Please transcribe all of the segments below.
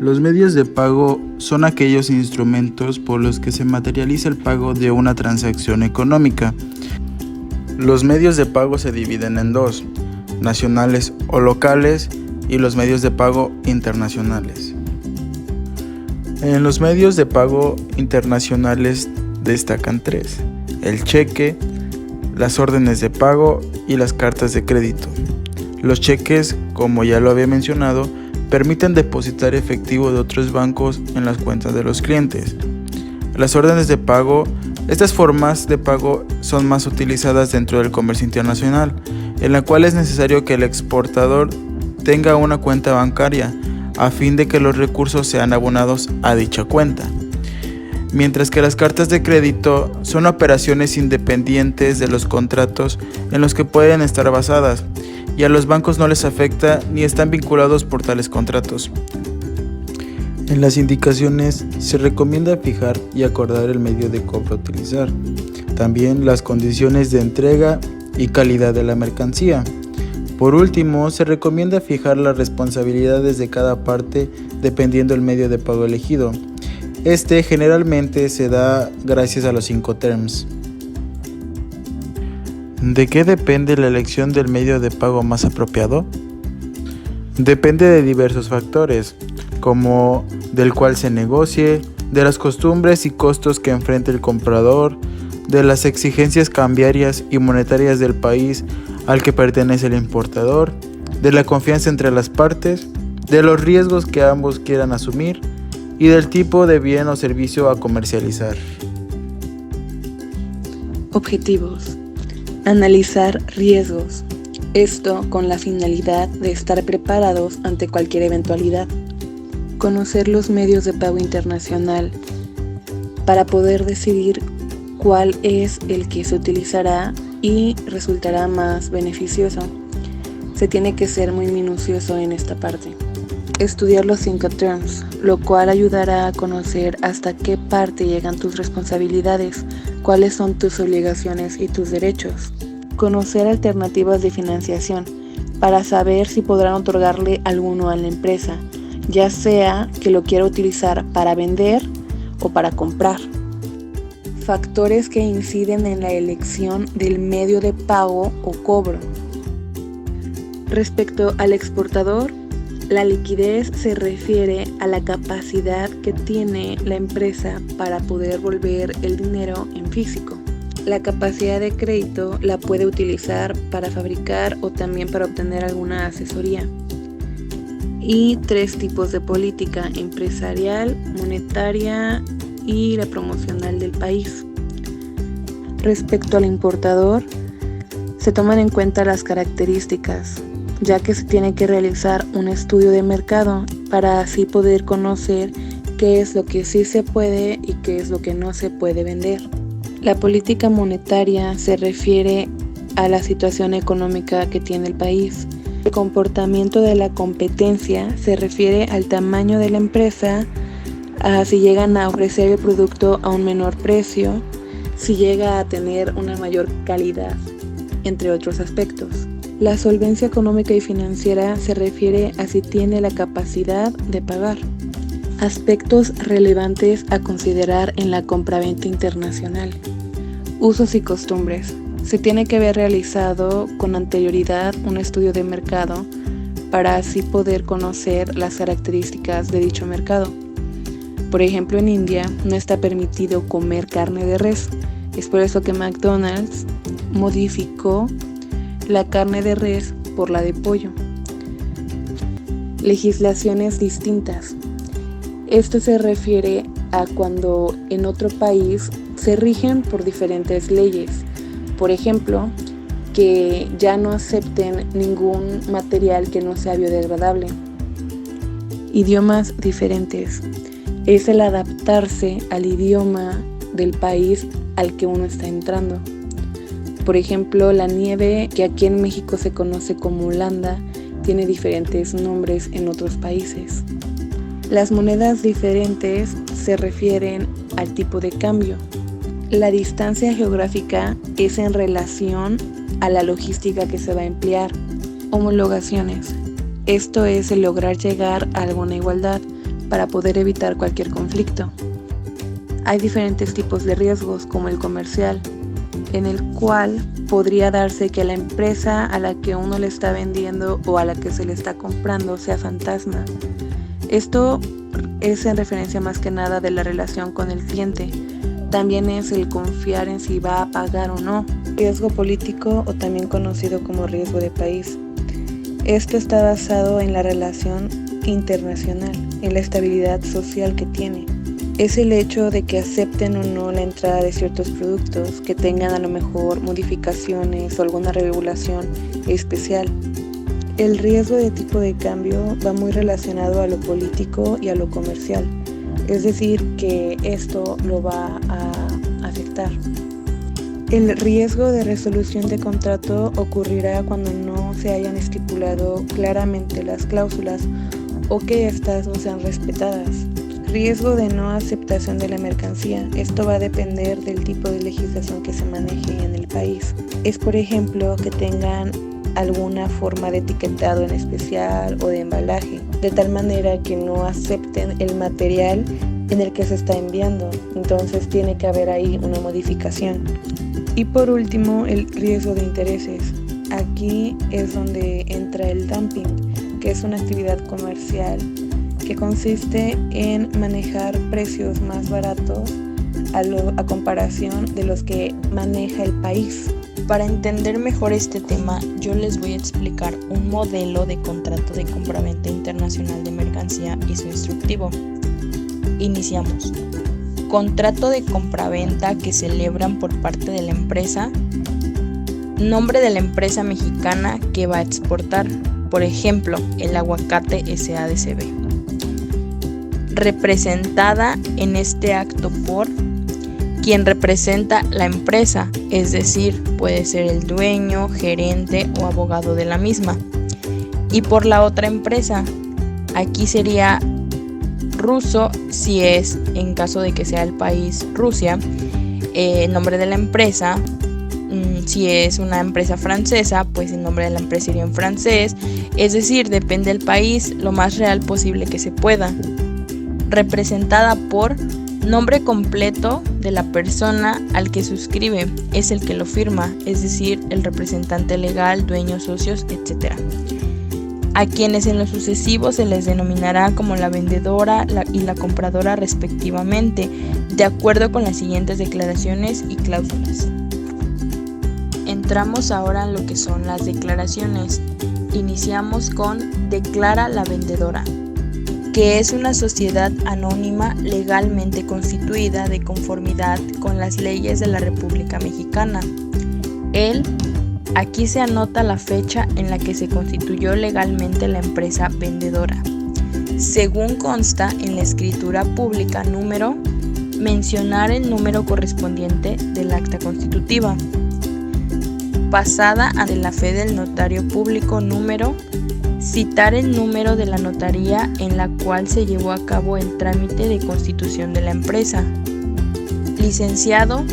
Los medios de pago son aquellos instrumentos por los que se materializa el pago de una transacción económica. Los medios de pago se dividen en dos: nacionales o locales y los medios de pago internacionales. En los medios de pago internacionales destacan tres: el cheque, las órdenes de pago y las cartas de crédito. Los cheques, como ya lo había mencionado, permiten depositar efectivo de otros bancos en las cuentas de los clientes. Las órdenes de pago, estas formas de pago son más utilizadas dentro del comercio internacional, en la cual es necesario que el exportador tenga una cuenta bancaria a fin de que los recursos sean abonados a dicha cuenta. Mientras que las cartas de crédito son operaciones independientes de los contratos en los que pueden estar basadas, y a los bancos no les afecta ni están vinculados por tales contratos. En las indicaciones se recomienda fijar y acordar el medio de cobro a utilizar, también las condiciones de entrega y calidad de la mercancía. Por último, se recomienda fijar las responsabilidades de cada parte dependiendo del medio de pago elegido. Este generalmente se da gracias a los 5 terms. ¿De qué depende la elección del medio de pago más apropiado? Depende de diversos factores, como del cual se negocie, de las costumbres y costos que enfrente el comprador, de las exigencias cambiarias y monetarias del país al que pertenece el importador, de la confianza entre las partes, de los riesgos que ambos quieran asumir y del tipo de bien o servicio a comercializar. Objetivos: analizar riesgos, esto con la finalidad de estar preparados ante cualquier eventualidad. Conocer los medios de pago internacional para poder decidir cuál es el que se utilizará y resultará más beneficioso. Se tiene que ser muy minucioso en esta parte. Estudiar los 5 terms, lo cual ayudará a conocer hasta qué parte llegan tus responsabilidades, cuáles son tus obligaciones y tus derechos. Conocer alternativas de financiación para saber si podrán otorgarle alguno a la empresa, ya sea que lo quiera utilizar para vender o para comprar. Factores que inciden en la elección del medio de pago o cobro. Respecto al exportador, la liquidez se refiere a la capacidad que tiene la empresa para poder volver el dinero en físico. La capacidad de crédito la puede utilizar para fabricar o también para obtener alguna asesoría. Y 3 tipos de política: empresarial, monetaria y la promocional del país. Respecto al importador, se toman en cuenta las características, ya que se tiene que realizar un estudio de mercado para así poder conocer qué es lo que sí se puede y qué es lo que no se puede vender. La política monetaria se refiere a la situación económica que tiene el país. El comportamiento de la competencia se refiere al tamaño de la empresa, a si llegan a ofrecer el producto a un menor precio, si llega a tener una mayor calidad, entre otros aspectos. La solvencia económica y financiera se refiere a si tiene la capacidad de pagar. Aspectos relevantes a considerar en la compraventa internacional. Usos y costumbres. Se tiene que haber realizado con anterioridad un estudio de mercado para así poder conocer las características de dicho mercado. Por ejemplo, en India no está permitido comer carne de res. Es por eso que McDonald's modificó la carne de res por la de pollo. Legislaciones distintas. Esto se refiere a cuando en otro país se rigen por diferentes leyes. Por ejemplo, que ya no acepten ningún material que no sea biodegradable. Idiomas diferentes. Es el adaptarse al idioma del país al que uno está entrando. Por ejemplo, la nieve, que aquí en México se conoce como Holanda, tiene diferentes nombres en otros países. Las monedas diferentes se refieren al tipo de cambio. La distancia geográfica es en relación a la logística que se va a emplear. Homologaciones. Esto es el lograr llegar a alguna igualdad. para poder evitar cualquier conflicto. Hay diferentes tipos de riesgos, como el comercial, en el cual podría darse que la empresa a la que uno le está vendiendo o a la que se le está comprando sea fantasma. Esto es en referencia más que nada de la relación con el cliente. También es el confiar en si va a pagar o no. Riesgo político, o también conocido como riesgo de país. Esto está basado en la relación internacional, en la estabilidad social que tiene. Es el hecho de que acepten o no la entrada de ciertos productos que tengan a lo mejor modificaciones o alguna regulación especial. El riesgo de tipo de cambio va muy relacionado a lo político y a lo comercial, es decir, que esto lo va a afectar. El riesgo de resolución de contrato ocurrirá cuando no se hayan estipulado claramente las cláusulas o que éstas no sean respetadas. Riesgo de no aceptación de la mercancía. Esto va a depender del tipo de legislación que se maneje en el país. Es, por ejemplo, que tengan alguna forma de etiquetado en especial o de embalaje, de tal manera que no acepten el material en el que se está enviando. Entonces tiene que haber ahí una modificación. Y por último, el riesgo de intereses. Aquí es donde entra el dumping, que es una actividad comercial que consiste en manejar precios más baratos a comparación de los que maneja el país. Para entender mejor este tema, yo les voy a explicar un modelo de contrato de compraventa internacional de mercancía y su instructivo. Iniciamos. Contrato de compraventa que celebran por parte de la empresa. Nombre de la empresa mexicana que va a exportar, por ejemplo, el aguacate SADCB. Representada en este acto por quien representa la empresa, es decir, puede ser el dueño, gerente o abogado de la misma. Y por la otra empresa, aquí sería ruso si es en caso de que sea el país Rusia, el nombre de la empresa. Si es una empresa francesa, pues el nombre de la empresa iría en francés, es decir, depende del país, lo más real posible que se pueda. Representada por nombre completo de la persona al que suscribe, es el que lo firma, es decir, el representante legal, dueños, socios, etc. A quienes en lo sucesivo se les denominará como la vendedora y la compradora respectivamente, de acuerdo con las siguientes declaraciones y cláusulas. Entramos ahora en lo que son las declaraciones. Iniciamos con declara la vendedora, que es una sociedad anónima legalmente constituida de conformidad con las leyes de la República Mexicana. Aquí se anota la fecha en la que se constituyó legalmente la empresa vendedora. Según consta en la escritura pública número, mencionar el número correspondiente del acta constitutiva. Pasada ante la fe del notario público número, citar el número de la notaría en la cual se llevó a cabo el trámite de constitución de la empresa. Licenciado,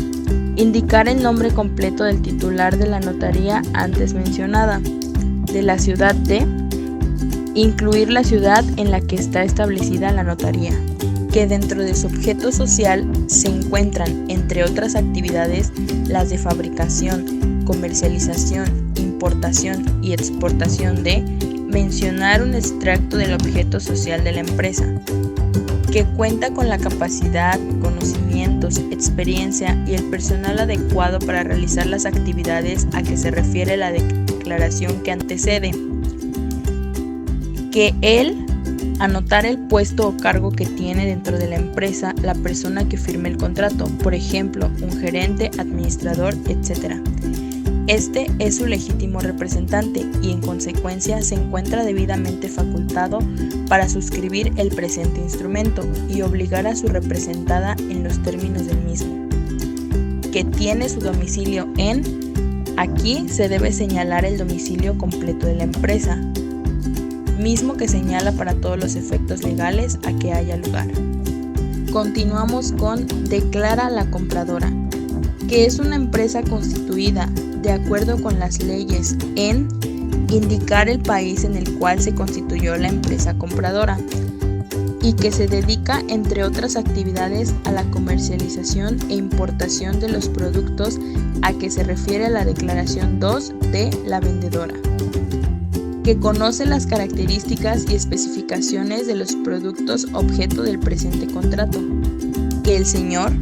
indicar el nombre completo del titular de la notaría antes mencionada, de la ciudad de, incluir la ciudad en la que está establecida la notaría, que dentro de su objeto social se encuentran, entre otras actividades, las de fabricación, comercialización, importación y exportación de, mencionar un extracto del objeto social de la empresa, que cuenta con la capacidad, conocimientos, experiencia y el personal adecuado para realizar las actividades a que se refiere la declaración que antecede, que anotar el puesto o cargo que tiene dentro de la empresa la persona que firme el contrato, por ejemplo, un gerente, administrador, etc. Este es su legítimo representante y en consecuencia se encuentra debidamente facultado para suscribir el presente instrumento y obligar a su representada en los términos del mismo. Que tiene su domicilio en, aquí se debe señalar el domicilio completo de la empresa, mismo que señala para todos los efectos legales a que haya lugar. Continuamos con declara la compradora, que es una empresa constituida de acuerdo con las leyes en indicar el país en el cual se constituyó la empresa compradora, y que se dedica, entre otras actividades, a la comercialización e importación de los productos a que se refiere la declaración 2 de la vendedora, que conoce las características y especificaciones de los productos objeto del presente contrato, que el señor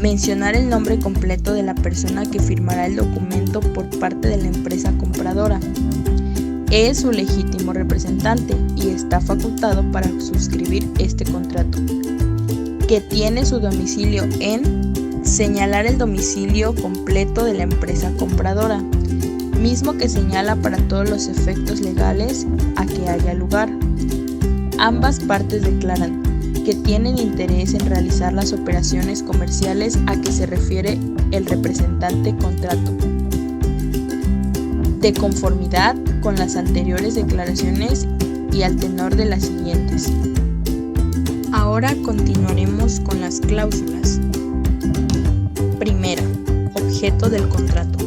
mencionar el nombre completo de la persona que firmará el documento por parte de la empresa compradora, es su legítimo representante y está facultado para suscribir este contrato, que tiene su domicilio en señalar el domicilio completo de la empresa compradora, mismo que señala para todos los efectos legales a que haya lugar. Ambas partes declaran que tienen interés en realizar las operaciones comerciales a que se refiere el representante contrato, de conformidad con las anteriores declaraciones y al tenor de las siguientes. Ahora continuaremos con las cláusulas. Primera, objeto del contrato.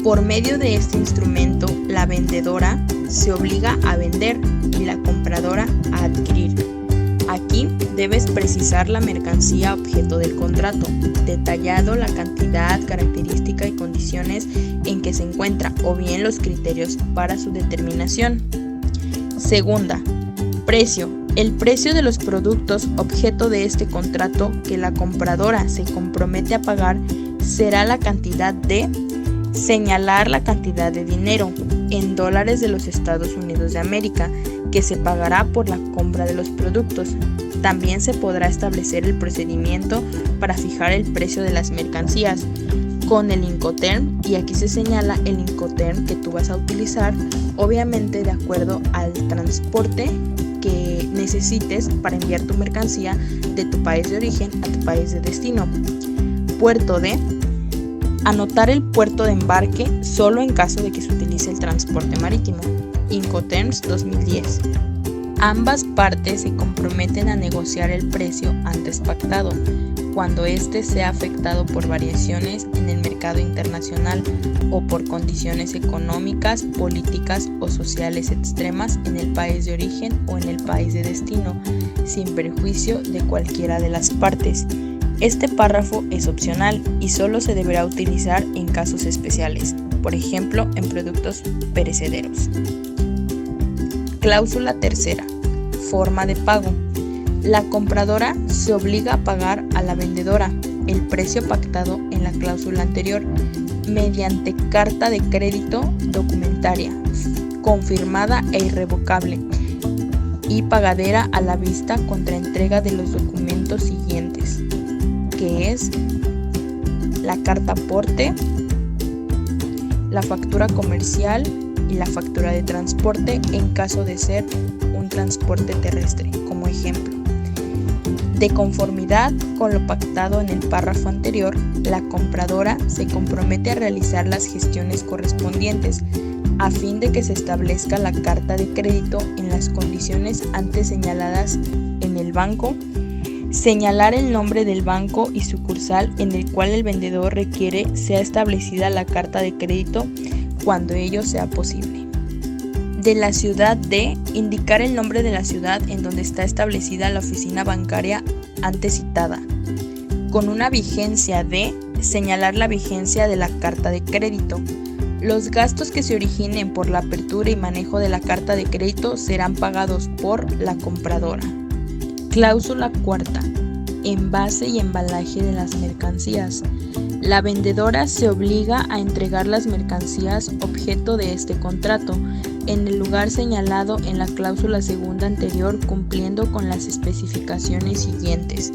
Por medio de este instrumento, la vendedora se obliga a vender y la compradora a adquirir. Aquí debes precisar la mercancía objeto del contrato, detallado la cantidad, característica y condiciones en que se encuentra o bien los criterios para su determinación. Segunda, precio. El precio de los productos objeto de este contrato que la compradora se compromete a pagar será la cantidad de señalar la cantidad de dinero en dólares de los Estados Unidos de América que se pagará por la compra de los productos. También se podrá establecer el procedimiento para fijar el precio de las mercancías con el Incoterm, y aquí se señala el Incoterm que tú vas a utilizar, obviamente de acuerdo al transporte que necesites para enviar tu mercancía de tu país de origen a tu país de destino. Puerto de anotar el puerto de embarque solo en caso de que se utilice el transporte marítimo. Incoterms 2010. Ambas partes se comprometen a negociar el precio antes pactado, cuando éste sea afectado por variaciones en el mercado internacional o por condiciones económicas, políticas o sociales extremas en el país de origen o en el país de destino, sin perjuicio de cualquiera de las partes. Este párrafo es opcional y solo se deberá utilizar en casos especiales, por ejemplo, en productos perecederos. Cláusula tercera. Forma de pago. La compradora se obliga a pagar a la vendedora el precio pactado en la cláusula anterior mediante carta de crédito documentaria, confirmada e irrevocable, y pagadera a la vista contra entrega de los documentos siguientes, que es la carta aporte, la factura comercial y la factura de transporte en caso de ser un transporte terrestre, como ejemplo. De conformidad con lo pactado en el párrafo anterior, la compradora se compromete a realizar las gestiones correspondientes a fin de que se establezca la carta de crédito en las condiciones antes señaladas en el banco, señalar el nombre del banco y sucursal en el cual el vendedor requiere sea establecida la carta de crédito cuando ello sea posible. De la ciudad de indicar el nombre de la ciudad en donde está establecida la oficina bancaria antes citada. Con una vigencia de señalar la vigencia de la carta de crédito. Los gastos que se originen por la apertura y manejo de la carta de crédito serán pagados por la compradora. Cláusula cuarta. Envase y embalaje de las mercancías. La vendedora se obliga a entregar las mercancías objeto de este contrato en el lugar señalado en la cláusula segunda anterior, cumpliendo con las especificaciones siguientes.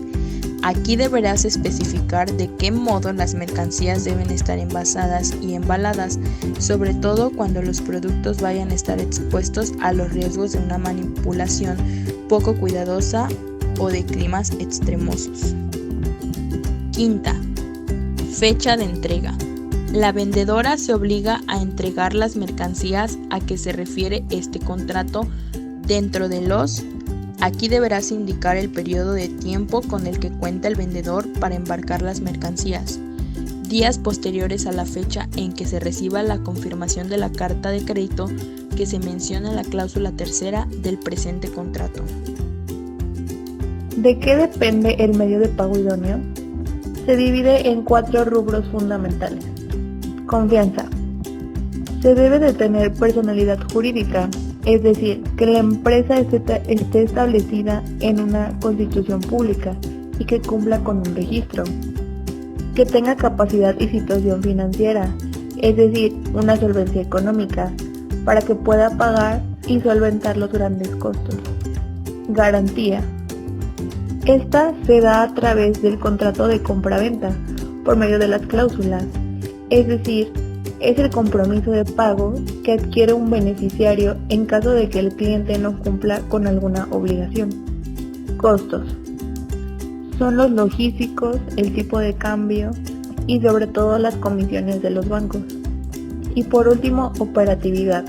Aquí deberás especificar de qué modo las mercancías deben estar envasadas y embaladas, sobre todo cuando los productos vayan a estar expuestos a los riesgos de una manipulación poco cuidadosa o de climas extremosos. Quinta. Fecha de entrega. La vendedora se obliga a entregar las mercancías a que se refiere este contrato dentro de los. Aquí deberás indicar el periodo de tiempo con el que cuenta el vendedor para embarcar las mercancías. Días posteriores a la fecha en que se reciba la confirmación de la carta de crédito que se menciona en la cláusula tercera del presente contrato. ¿De qué depende el medio de pago idóneo? Se divide en 4 rubros fundamentales. Confianza. Se debe de tener personalidad jurídica, es decir, que la empresa esté establecida en una constitución pública y que cumpla con un registro. Que tenga capacidad y situación financiera, es decir, una solvencia económica, para que pueda pagar y solventar los grandes costos. Garantía. Esta se da a través del contrato de compra-venta, por medio de las cláusulas, es decir, es el compromiso de pago que adquiere un beneficiario en caso de que el cliente no cumpla con alguna obligación. Costos. Son los logísticos, el tipo de cambio y sobre todo las comisiones de los bancos. Y por último, operatividad.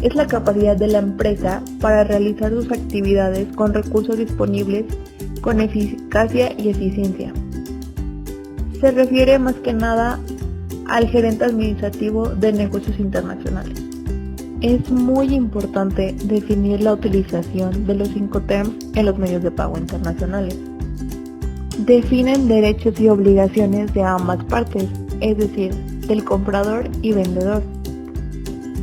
Es la capacidad de la empresa para realizar sus actividades con recursos disponibles con eficacia y eficiencia. Se refiere más que nada al gerente administrativo de negocios internacionales. Es muy importante definir la utilización de los 5 terms en los medios de pago internacionales. Definen derechos y obligaciones de ambas partes, es decir, del comprador y vendedor.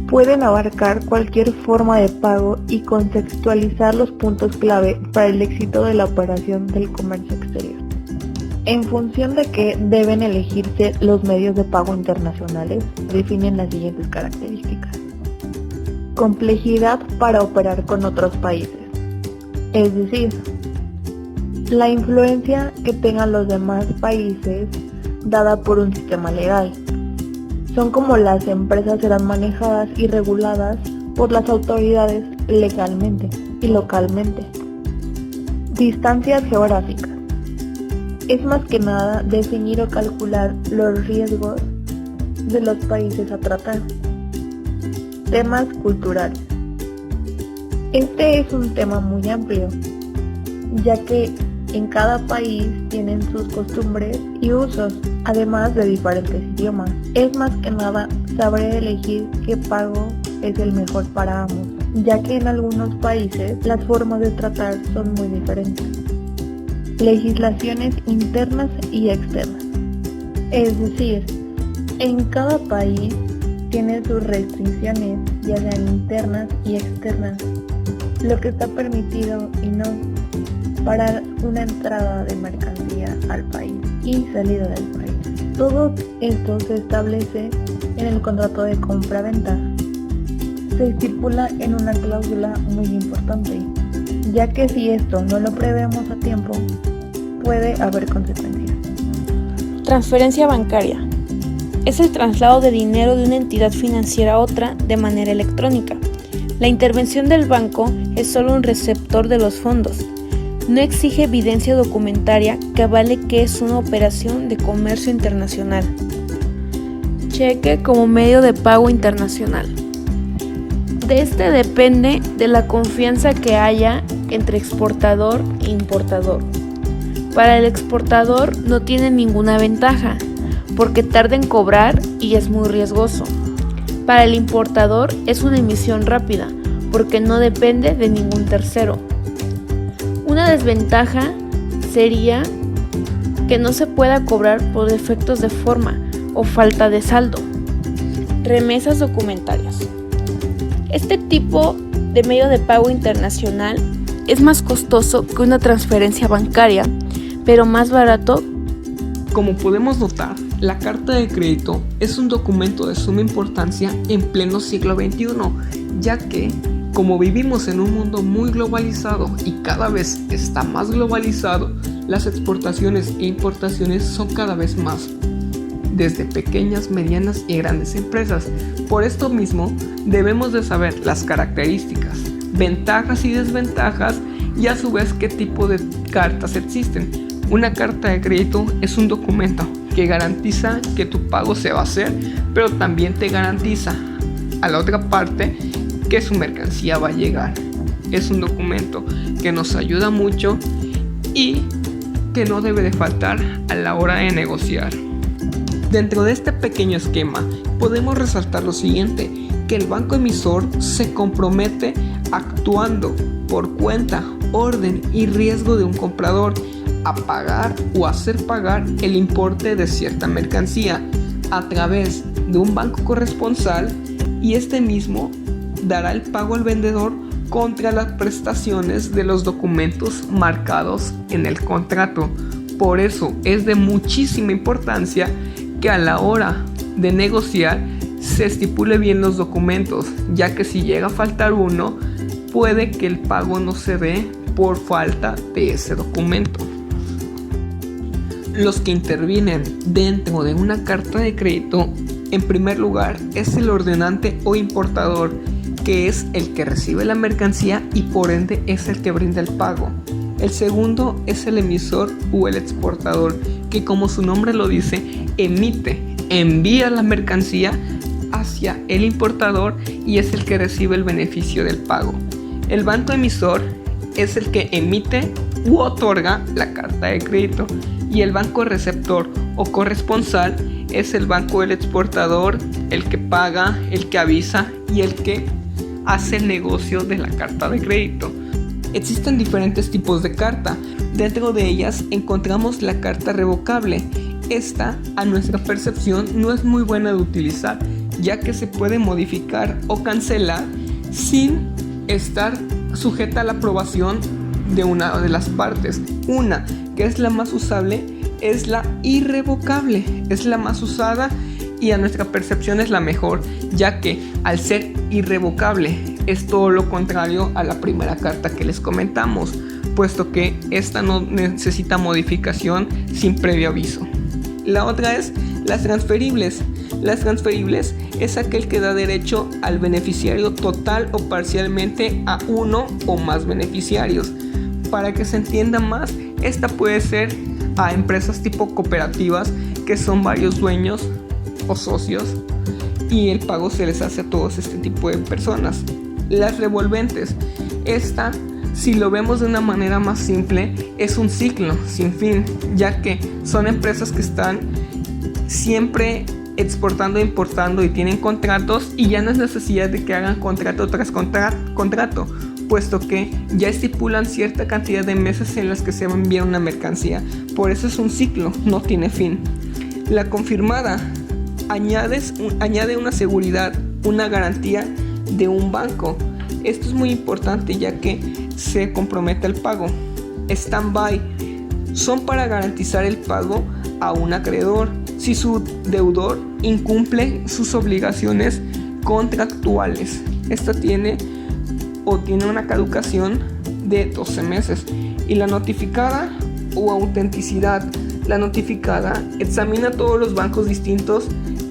Pueden abarcar cualquier forma de pago y contextualizar los puntos clave para el éxito de la operación del comercio exterior. En función de que deben elegirse los medios de pago internacionales, definen las siguientes características. Complejidad para operar con otros países, es decir, la influencia que tengan los demás países dada por un sistema legal. Son como las empresas serán manejadas y reguladas por las autoridades legalmente y localmente. Distancias geográficas. Es más que nada definir o calcular los riesgos de los países a tratar. Temas culturales. Este es un tema muy amplio, ya que en cada país tienen sus costumbres y usos, además de diferentes idiomas. Es más que nada saber elegir qué pago es el mejor para ambos, ya que en algunos países las formas de tratar son muy diferentes. Legislaciones internas y externas. Es decir, en cada país tiene sus restricciones, ya sean internas y externas, lo que está permitido y no para una entrada de mercancía al país y salida del país. Todo esto se establece en el contrato de compra-venta. Se estipula en una cláusula muy importante, ya que si esto no lo prevemos a tiempo, puede haber consecuencias. Transferencia bancaria. Es el traslado de dinero de una entidad financiera a otra de manera electrónica. La intervención del banco es solo un receptor de los fondos. No exige evidencia documentaria que avale que es una operación de comercio internacional. Cheque como medio de pago internacional. De este depende de la confianza que haya entre exportador e importador. Para el exportador no tiene ninguna ventaja, porque tarda en cobrar y es muy riesgoso. Para el importador es una emisión rápida, porque no depende de ningún tercero. Una desventaja sería que no se pueda cobrar por defectos de forma o falta de saldo. Remesas documentarias. Este tipo de medio de pago internacional es más costoso que una transferencia bancaria, pero más barato. Como podemos notar, la carta de crédito es un documento de suma importancia en pleno siglo XXI, ya que, como vivimos en un mundo muy globalizado y cada vez está más globalizado, las exportaciones e importaciones son cada vez más, desde pequeñas, medianas y grandes empresas. Por esto mismo, debemos de saber las características, ventajas y desventajas y a su vez qué tipo de cartas existen. Una carta de crédito es un documento que garantiza que tu pago se va a hacer, pero también te garantiza a la otra parte que su mercancía va a llegar. Es un documento que nos ayuda mucho y que no debe de faltar a la hora de negociar. Dentro de este pequeño esquema podemos resaltar lo siguiente, que el banco emisor se compromete actuando por cuenta orden y riesgo de un comprador a pagar o hacer pagar el importe de cierta mercancía a través de un banco corresponsal, y este mismo dará el pago al vendedor contra las prestaciones de los documentos marcados en el contrato. Por eso es de muchísima importancia que a la hora de negociar se estipule bien los documentos, ya que si llega a faltar uno, puede que el pago no se dé por falta de ese documento. Los que intervienen dentro de una carta de crédito, en primer lugar, es el ordenante o importador, que es el que recibe la mercancía y por ende es el que brinda el pago. El segundo es el emisor o el exportador, que como su nombre lo dice, envía la mercancía hacia el importador y es el que recibe el beneficio del pago. El banco emisor es el que emite u otorga la carta de crédito, y el banco receptor o corresponsal es el banco del exportador, el que paga, el que avisa y el que hace el negocio de la carta de crédito. Existen diferentes tipos de carta. Dentro de ellas encontramos la carta revocable. Esta, a nuestra percepción, no es muy buena de utilizar, ya que se puede modificar o cancelar sin estar sujeta a la aprobación de una de las partes. Una, que es la más usable, es la irrevocable. Es la más usada y a nuestra percepción es la mejor, ya que al ser irrevocable es todo lo contrario a la primera carta que les comentamos, puesto que esta no necesita modificación sin previo aviso. La otra es las transferibles. Las transferibles es aquel que da derecho al beneficiario total o parcialmente a uno o más beneficiarios. Para que se entienda más, esta puede ser a empresas tipo cooperativas, que son varios dueños o socios, y el pago se les hace a todos este tipo de personas. Las revolventes, esta, si lo vemos de una manera más simple, es un ciclo sin fin, ya que son empresas que están siempre exportando e importando y tienen contratos, y ya no es necesidad de que hagan contrato tras contrato, puesto que ya estipulan cierta cantidad de meses en las que se va a enviar una mercancía. Por eso es un ciclo, no tiene fin. La confirmada añade una seguridad, una garantía de un banco. Esto es muy importante, ya que se compromete el pago. Stand-by son para garantizar el pago a un acreedor si su deudor incumple sus obligaciones contractuales. Esta tiene una caducación de 12 meses. Y la notificada o autenticidad. La notificada examina todos los bancos distintos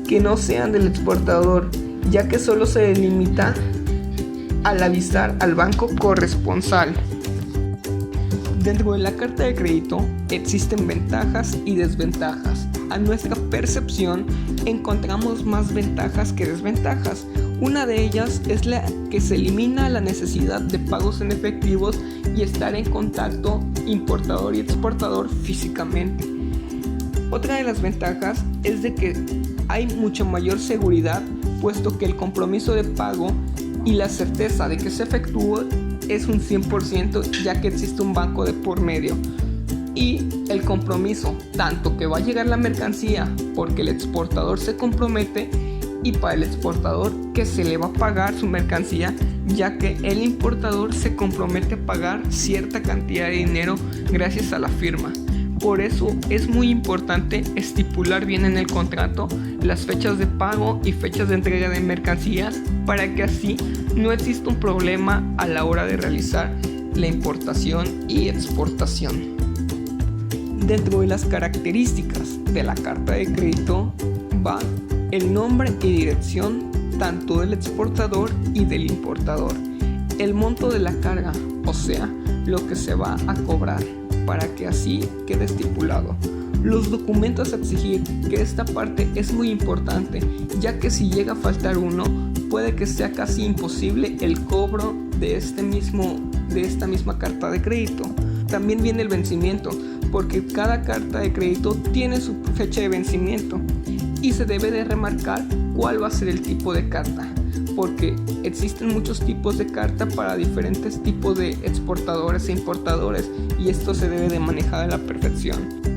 que no sean del exportador, ya que solo se limita al avisar al banco corresponsal. Dentro de la carta de crédito existen ventajas y desventajas. A nuestra percepción encontramos más ventajas que desventajas. Una de ellas es la que se elimina la necesidad de pagos en efectivos y estar en contacto importador y exportador físicamente. Otra de las ventajas es de que hay mucha mayor seguridad, puesto que el compromiso de pago y la certeza de que se efectúe es un 100%, ya que existe un banco de por medio. Y el compromiso, tanto que va a llegar la mercancía porque el exportador se compromete, y para el exportador que se le va a pagar su mercancía, ya que el importador se compromete a pagar cierta cantidad de dinero gracias a la firma. Por eso es muy importante estipular bien en el contrato las fechas de pago y fechas de entrega de mercancías, para que así no exista un problema a la hora de realizar la importación y exportación. Dentro de las características de la carta de crédito va el nombre y dirección tanto del exportador y del importador, el monto de la carga, o sea, lo que se va a cobrar, para que así quede estipulado. Los documentos a exigir, que esta parte es muy importante, ya que si llega a faltar uno, puede que sea casi imposible el cobro de esta misma carta de crédito. También viene el vencimiento, porque cada carta de crédito tiene su fecha de vencimiento y se debe de remarcar cuál va a ser el tipo de carta. porque existen muchos tipos de carta para diferentes tipos de exportadores e importadores y esto se debe de manejar a la perfección.